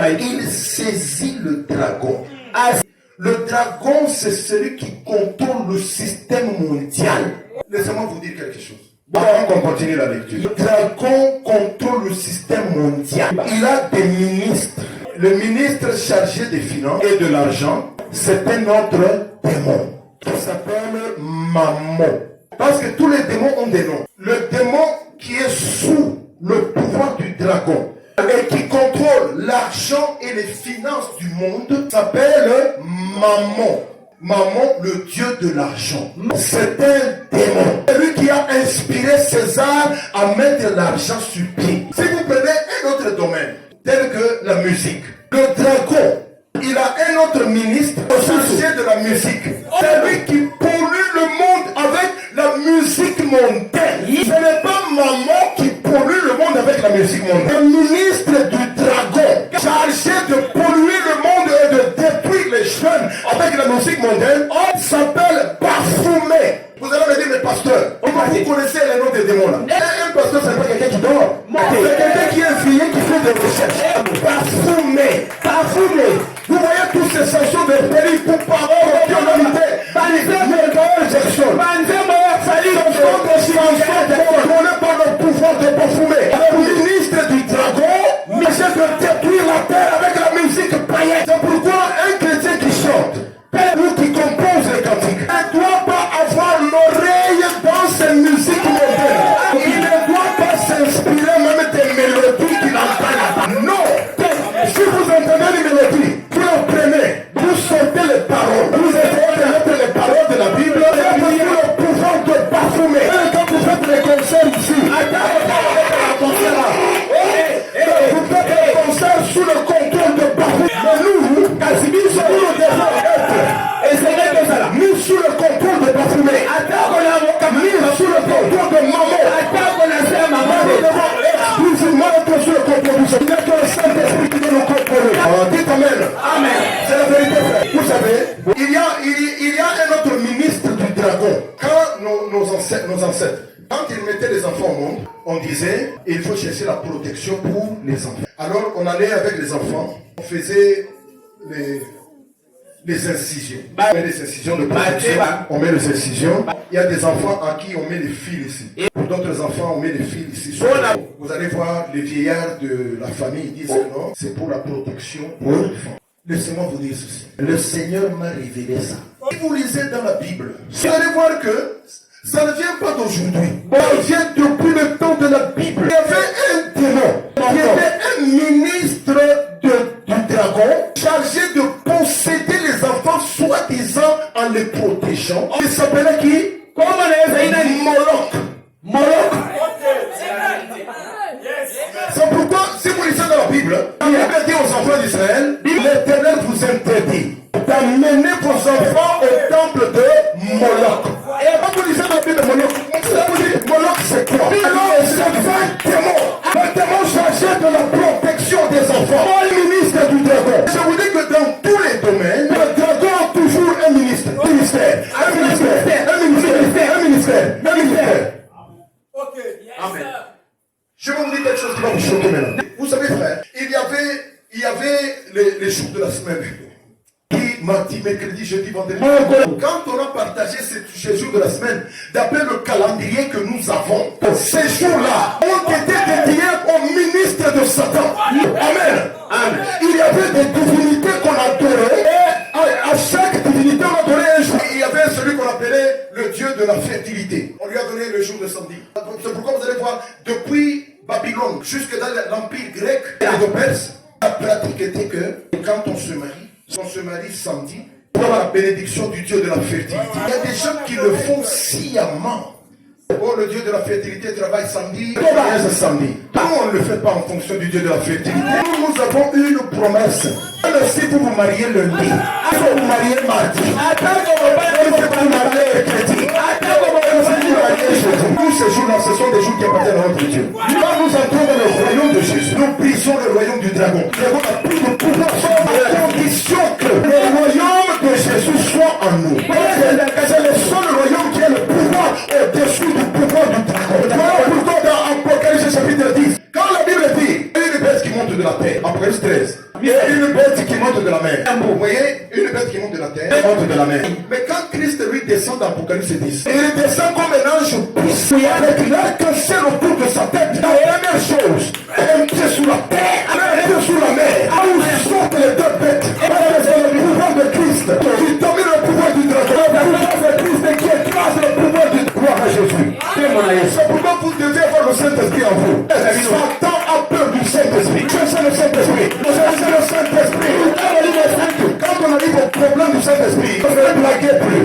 il saisit le dragon. Le dragon, c'est celui qui contrôle le système mondial. Laissez-moi vous dire quelque chose. Avant qu'on continue la lecture. Le dragon contrôle le système mondial. Il a des ministres. Le ministre chargé des finances et de l'argent, c'est un autre démon qui s'appelle Mammon. Parce que tous les démons ont des noms. Le démon qui est sous le pouvoir du dragon et qui contrôle l'argent et les finances du monde s'appelle Mammon. Mammon, le dieu de l'argent. C'est un démon. C'est lui qui a inspiré César à mettre l'argent sur pied. Si vous prenez un autre domaine, tel que la musique, le dragon, il a un autre ministre chargé de la musique. C'est lui qui pollue le monde avec la musique mondaine. Ce n'est pas Mammon qui pollue le monde avec la musique mondaine. Le ministre du dragon, chargé de polluer le monde et de détruire les jeunes avec la musique mondaine, s'appelle Baphomet. Vous allez me dire, mais pasteur, vous connaissez les noms des démons là. Un pasteur, ce n'est pas quelqu'un qui dort. C'est quelqu'un qui est éveillé, qui fait des recherches. Baphomet. Baphomet. Vous voyez tous ces sanctions de périr pour parler de l'humanité. Contrôlé par le pouvoir de Baphomet. Le ministre du dragon essaie de détruire la terre avec la musique païenne. C'est pourquoi un chrétien qui chante, ou qui compose les cantiques, ne doit pas avoir l'oreille dans ces musiques modernes. Il ne doit pas s'inspirer même des mélodies qu'il entend là-bas. Non. Si vous entendez les mélodies, vous les prenez, vous sortez les paroles, vous essayez de mettre les paroles de la Bible, et vous avez le pouvoir de Baphomet. Quand vous faites les concerts ici, vous faites les concerts sous le contrôle de Baphomet. Mais nous, Casimir, nous le devons être. Mis sous le contrôle de Baphomet. Mis sous le contrôle de Mammon. Nous devons exclusivement être sous le contrôle du Seigneur. Il n'y a que le Saint-Esprit qui doit nous contrôler. Dites Amen. Amen. C'est la vérité, frère. Vous savez, il y a un autre ministre du dragon. Quand nos ancêtres, quand ils mettaient les enfants au monde, on disait, il faut chercher la protection pour les enfants. Alors, on allait avec les enfants, on faisait les incisions. On met les incisions de protection, on met les incisions. Il y a des enfants à qui on met les fils ici. Pour d'autres enfants, on met les fils ici. Vous allez voir les vieillards de la famille, ils disent que non, c'est pour la protection pour l'enfant. Laissez-moi vous dire ceci. Le Seigneur m'a révélé ça. Si vous lisez dans la Bible, vous allez voir que ça ne vient pas d'aujourd'hui. Ça vient depuis le temps de la Bible. Il y avait un démon qui était un ministre du dragon chargé de posséder les enfants soi-disant en les protégeant. Il s'appelait qui? Moloch. Moloch. C'est pourquoi, si vous lisez dans la Bible, la Bible dit aux enfants d'Israël, l'Éternel vous interdit d'amener vos enfants au temple de Moloch. Et quand vous lisez dans la Bible de Moloch, Moloch c'est quoi? Alors c'est un démon. Un démon chargé de la protection des enfants. Le ministre du dragon. Je vous dis que dans tous les domaines, le dragon a toujours un ministre. Un ministère. Ok. Amen. Je vais vous dire quelque chose qui va vous choquer maintenant. Vous savez, frère, il y avait les jours de la semaine. Mardi, mercredi, jeudi, vendredi. Quand on a partagé ces jours de la semaine, d'après le calendrier que nous avons, ces jours-là ont été dédiés au ministre de Satan. Amen. Amen. Il y avait des divinités qu'on adorait, et à chaque divinité on adorait un jour. Il y avait celui qu'on appelait le dieu de la fertilité. On lui a donné le jour de samedi. C'est pourquoi vous allez voir, depuis Babylone jusque dans l'empire grec et de Perse, la pratique était que quand on se marie samedi, pour la bénédiction du Dieu de la fertilité. Il y a des gens qui le font sciemment. Oh, le Dieu de la fertilité travaille samedi, c'est samedi. Nous, on ne le fait pas en fonction du Dieu de la fertilité. Nous avons une promesse. Si vous vous mariez lundi, il faut vous marier mardi. Il faut vous marier mercredi. Tous ces jours-là, ce sont des jours qui appartiennent à notre Dieu. Quand nous entrons dans le royaume de Jésus, nous brisons le royaume du dragon. Le dragon n'a plus de pouvoir à condition que le royaume de Jésus soit en nous. C'est le seul royaume qui a le pouvoir au-dessus du pouvoir du dragon. Voilà pourquoi dans Apocalypse chapitre 10, quand la Bible dit, il y a une bête qui monte de la terre, Apocalypse 13, il Et une bête qui monte de la mer. Vous voyez, une bête qui monte de la terre, monte de la mer. Mais quand Christ lui descend dans Apocalypse 10, il descend comme un ange puissant avec l'arc-en-ciel autour de sa tête. La première chose, un pied sur la terre, un pied sur la mer. Où sortent les deux bêtes. C'est le pouvoir de Christ qui domine le pouvoir du dragon. Le pouvoir de Christ qui écrase le pouvoir du pouvoir de Jésus. C'est pourquoi vous devez avoir le Saint-Esprit en vous. Satan a peur du Saint-Esprit. C'est le Saint-Esprit. C'est le Saint-Esprit. Quand on arrive au problème du Saint-Esprit, on ne blaguez plus.